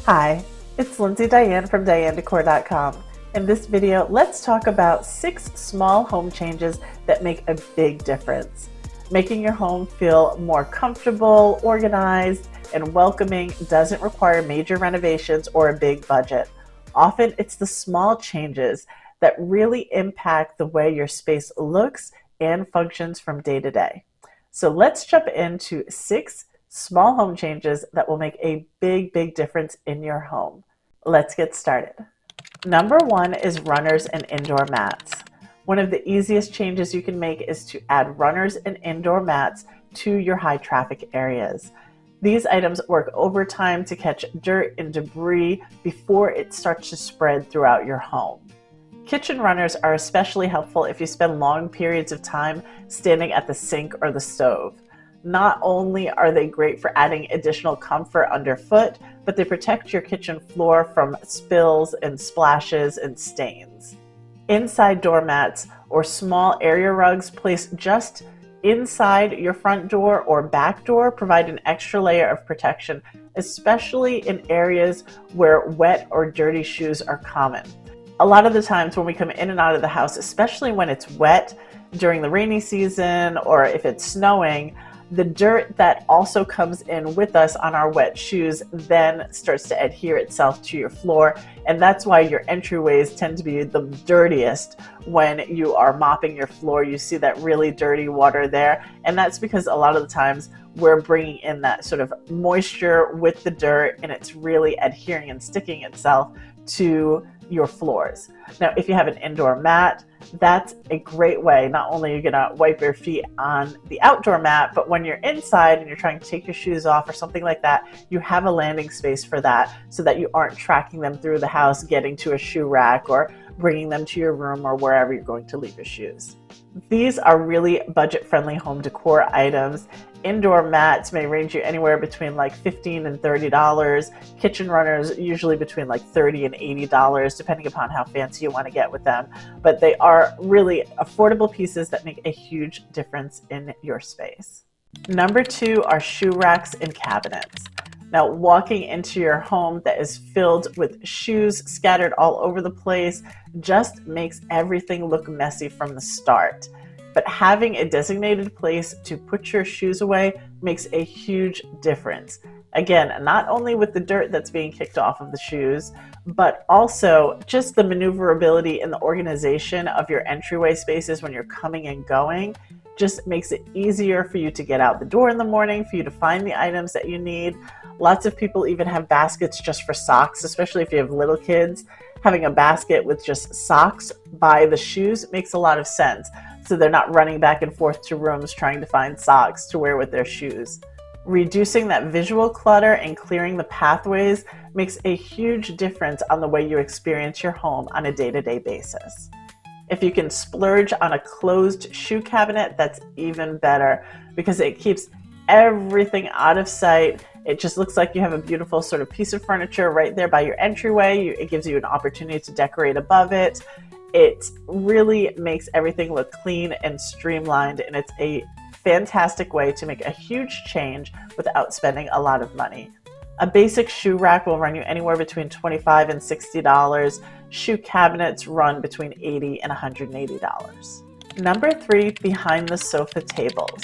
Hi, it's Lindsay Diane from DianeDecor.com. In this video, let's talk about 6 small home changes that make a big difference. Making your home feel more comfortable, organized, and welcoming doesn't require major renovations or a big budget. Often it's the small changes that really impact the way your space looks and functions from day to day. So let's jump into 6 small home changes that will make a big difference in your home. Let's get started. Number 1 is runners and indoor mats. One of the easiest changes you can make is to add runners and indoor mats to your high traffic areas. These items work overtime to catch dirt and debris before it starts to spread throughout your home. Kitchen runners are especially helpful if you spend long periods of time standing at the sink or the stove. Not only are they great for adding additional comfort underfoot, but they protect your kitchen floor from spills and splashes and stains. Inside doormats or small area rugs placed just inside your front door or back door provide an extra layer of protection, especially in areas where wet or dirty shoes are common. A lot of the times when we come in and out of the house, especially when it's wet during the rainy season or if it's snowing, the dirt that also comes in with us on our wet shoes then starts to adhere itself to your floor, and that's why your entryways tend to be the dirtiest when you are mopping your floor. You see that really dirty water there, and that's because a lot of the times we're bringing in that sort of moisture with the dirt, and it's really adhering and sticking itself to your floors. Now, if you have an indoor mat, that's a great way. Not only are you gonna wipe your feet on the outdoor mat, but when you're inside and you're trying to take your shoes off or something like that, you have a landing space for that so that you aren't tracking them through the house, getting to a shoe rack or bringing them to your room or wherever you're going to leave your shoes. These are really budget-friendly home decor items. Indoor mats may range you anywhere between like $15 and $30. Kitchen runners usually between like $30 and $80, depending upon how fancy you want to get with them. But they are really affordable pieces that make a huge difference in your space. Number 2 are shoe racks and cabinets. Now, walking into your home that is filled with shoes scattered all over the place just makes everything look messy from the start. But having a designated place to put your shoes away makes a huge difference. Again, not only with the dirt that's being kicked off of the shoes, but also just the maneuverability and the organization of your entryway spaces when you're coming and going just makes it easier for you to get out the door in the morning, for you to find the items that you need. Lots of people even have baskets just for socks, especially if you have little kids. Having a basket with just socks by the shoes makes a lot of sense, so they're not running back and forth to rooms trying to find socks to wear with their shoes. Reducing that visual clutter and clearing the pathways makes a huge difference on the way you experience your home on a day-to-day basis. If you can splurge on a closed shoe cabinet, that's even better because it keeps everything out of sight. It just looks like you have a beautiful sort of piece of furniture right there by your entryway. It gives you an opportunity to decorate above it. It really makes everything look clean and streamlined, and it's a fantastic way to make a huge change without spending a lot of money. A basic shoe rack will run you anywhere between $25 and $60. Shoe cabinets run between $80 and $180. Number 3, behind the sofa tables.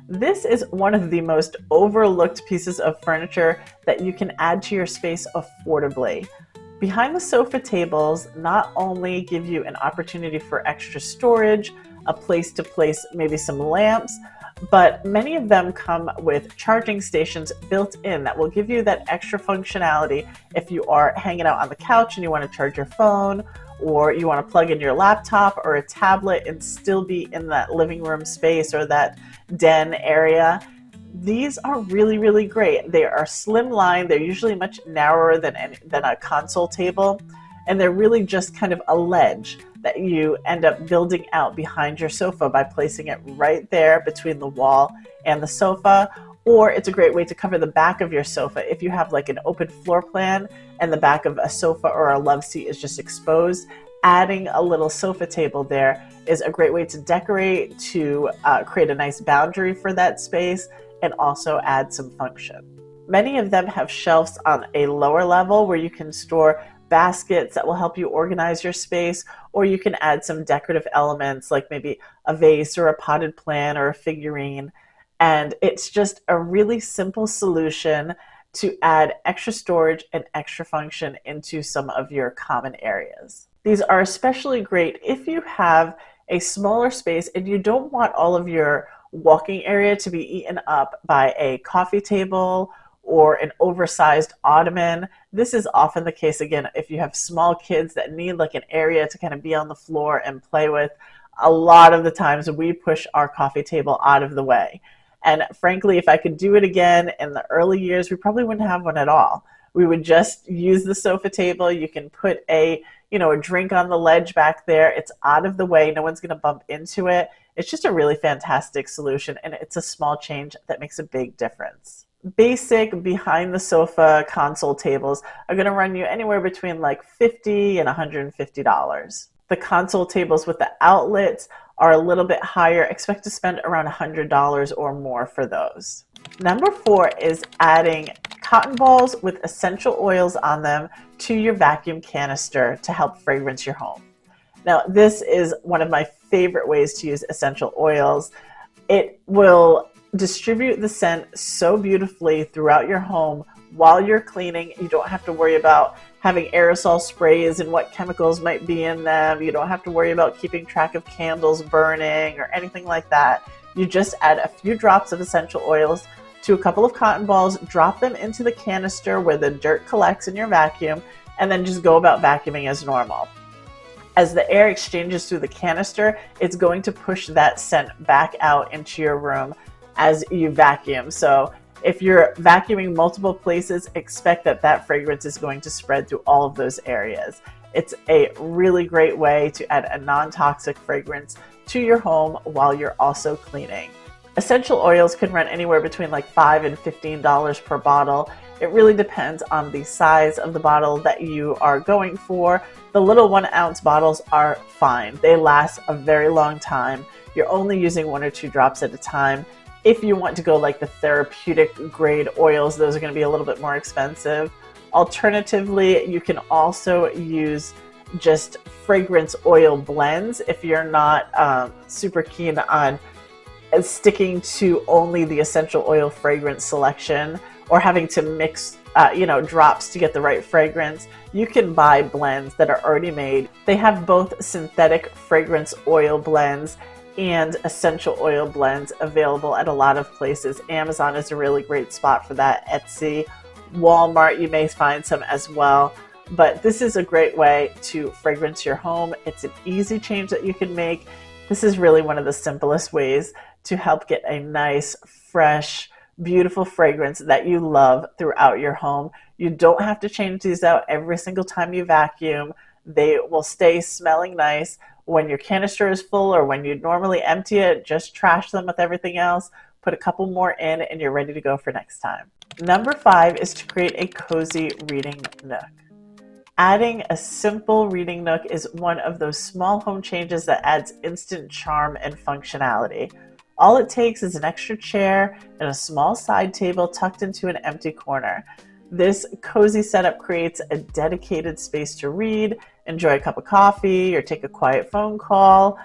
This is one of the most overlooked pieces of furniture that you can add to your space affordably. Behind the sofa tables not only give you an opportunity for extra storage, a place to place maybe some lamps, but many of them come with charging stations built in that will give you that extra functionality if you are hanging out on the couch and you want to charge your phone, or you want to plug in your laptop or a tablet and still be in that living room space or that den area. These are really great. They are slimline. They're usually much narrower than a console table, and they're really just kind of a ledge that you end up building out behind your sofa by placing it right there between the wall and the sofa. Or it's a great way to cover the back of your sofa if you have like an open floor plan and the back of a sofa or a love seat is just exposed. Adding a little sofa table there is a great way to decorate, to create a nice boundary for that space, and also add some function. Many of them have shelves on a lower level where you can store baskets that will help you organize your space, or you can add some decorative elements like maybe a vase or a potted plant or a figurine. And it's just a really simple solution to add extra storage and extra function into some of your common areas. These are especially great if you have a smaller space and you don't want all of your walking area to be eaten up by a coffee table or an oversized ottoman. This is often the case, again, if you have small kids that need like an area to kind of be on the floor and play with. A lot of the times we push our coffee table out of the way. And frankly, if I could do it again in the early years, we probably wouldn't have one at all. We would just use the sofa table. You can put a drink on the ledge back there. It's out of the way. No one's going to bump into it. It's just a really fantastic solution, and it's a small change that makes a big difference. Basic behind the sofa console tables are going to run you anywhere between like $50 and $150. The console tables with the outlets are a little bit higher. Expect to spend around $100 or more for those. Number 4 is adding cotton balls with essential oils on them to your vacuum canister to help fragrance your home. Now, this is one of my favorite ways to use essential oils. It will distribute the scent so beautifully throughout your home while you're cleaning. You don't have to worry about having aerosol sprays and what chemicals might be in them. You don't have to worry about keeping track of candles burning or anything like that. You just add a few drops of essential oils to a couple of cotton balls, drop them into the canister where the dirt collects in your vacuum, and then just go about vacuuming as normal. As the air exchanges through the canister, it's going to push that scent back out into your room as you vacuum. So if you're vacuuming multiple places, expect that that fragrance is going to spread through all of those areas. It's a really great way to add a non-toxic fragrance to your home while you're also cleaning. Essential oils can run anywhere between like $5 and $15 per bottle. It really depends on the size of the bottle that you are going for. The little 1 ounce bottles are fine. They last a very long time. You're only using 1 or 2 drops at a time. If you want to go like the therapeutic grade oils, those are going to be a little bit more expensive. Alternatively, you can also use just fragrance oil blends if you're not super keen on sticking to only the essential oil fragrance selection or having to mix drops to get the right fragrance. You can buy blends that are already made. They have both synthetic fragrance oil blends and essential oil blends available at a lot of places. Amazon is a really great spot for that. Etsy, Walmart, you may find some as well. But this is a great way to fragrance your home. It's an easy change that you can make. This is really one of the simplest ways to help get a nice, fresh, beautiful fragrance that you love throughout your home. You don't have to change these out every single time you vacuum. They will stay smelling nice. When your canister is full or when you normally empty it, just trash them with everything else. Put a couple more in and you're ready to go for next time. Number 5 is to create a cozy reading nook. Adding a simple reading nook is one of those small home changes that adds instant charm and functionality. All it takes is an extra chair and a small side table tucked into an empty corner. This cozy setup creates a dedicated space to read, enjoy a cup of coffee, or take a quiet phone call.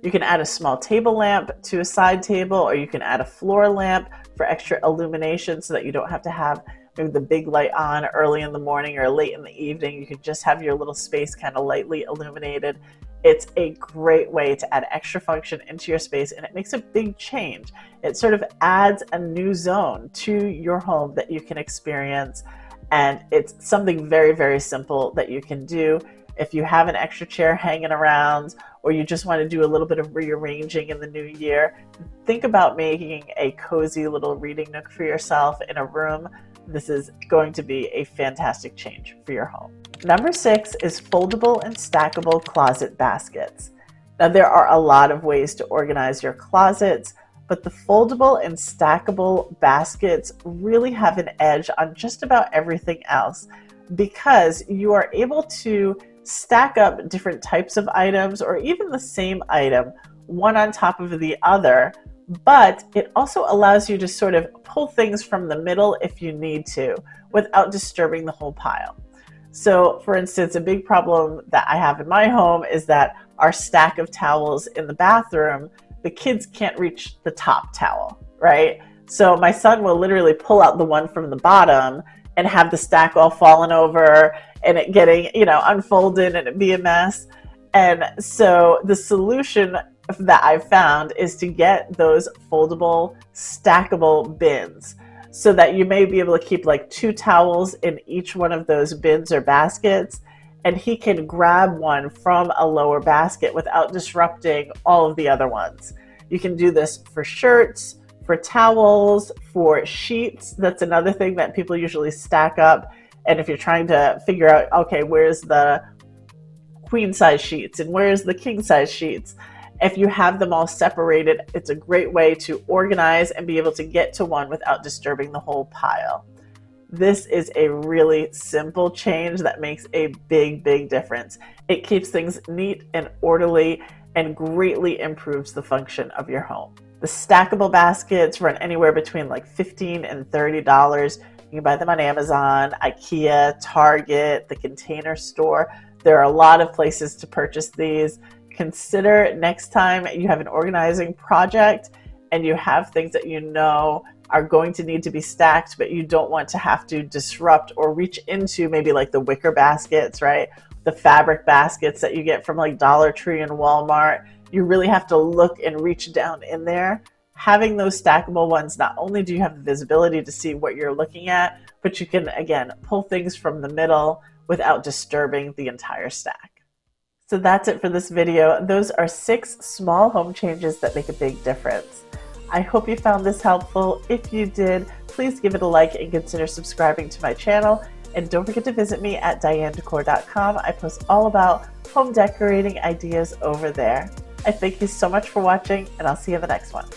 You can add a small table lamp to a side table, or you can add a floor lamp for extra illumination so that you don't have to have maybe the big light on early in the morning or late in the evening. You can just have your little space kind of lightly illuminated. It's a great way to add extra function into your space, and it makes a big change. It sort of adds a new zone to your home that you can experience, and it's something very, very simple that you can do. If you have an extra chair hanging around, or you just want to do a little bit of rearranging in the new year, think about making a cozy little reading nook for yourself in a room. This is going to be a fantastic change for your home. Number 6 is foldable and stackable closet baskets. Now, there are a lot of ways to organize your closets, but the foldable and stackable baskets really have an edge on just about everything else because you are able to stack up different types of items or even the same item one on top of the other, but it also allows you to sort of pull things from the middle if you need to without disturbing the whole pile. So for instance, a big problem that I have in my home is that our stack of towels in the bathroom, the kids can't reach the top towel, right? So my son will literally pull out the one from the bottom and have the stack all fallen over and it getting, unfolded and it be a mess. And so the solution that I've found is to get those foldable, stackable bins so that you may be able to keep like 2 towels in each one of those bins or baskets, and he can grab one from a lower basket without disrupting all of the other ones. You can do this for shirts, for towels, for sheets. That's another thing that people usually stack up. And if you're trying to figure out, okay, where's the queen size sheets and where's the king size sheets, if you have them all separated, it's a great way to organize and be able to get to one without disturbing the whole pile. This is a really simple change that makes a big, big difference. It keeps things neat and orderly and greatly improves the function of your home. The stackable baskets run anywhere between like $15 and $30. You can buy them on Amazon, IKEA, Target, the Container Store. There are a lot of places to purchase these. Consider next time you have an organizing project and you have things that you know are going to need to be stacked, but you don't want to have to disrupt or reach into maybe like the wicker baskets, right? The fabric baskets that you get from like Dollar Tree and Walmart. You really have to look and reach down in there. Having those stackable ones, not only do you have the visibility to see what you're looking at, but you can, again, pull things from the middle without disturbing the entire stack. So that's it for this video. Those are 6 small home changes that make a big difference. I hope you found this helpful. If you did, please give it a like and consider subscribing to my channel. And don't forget to visit me at DianeDecor.com. I post all about home decorating ideas over there. I thank you so much for watching, and I'll see you in the next one.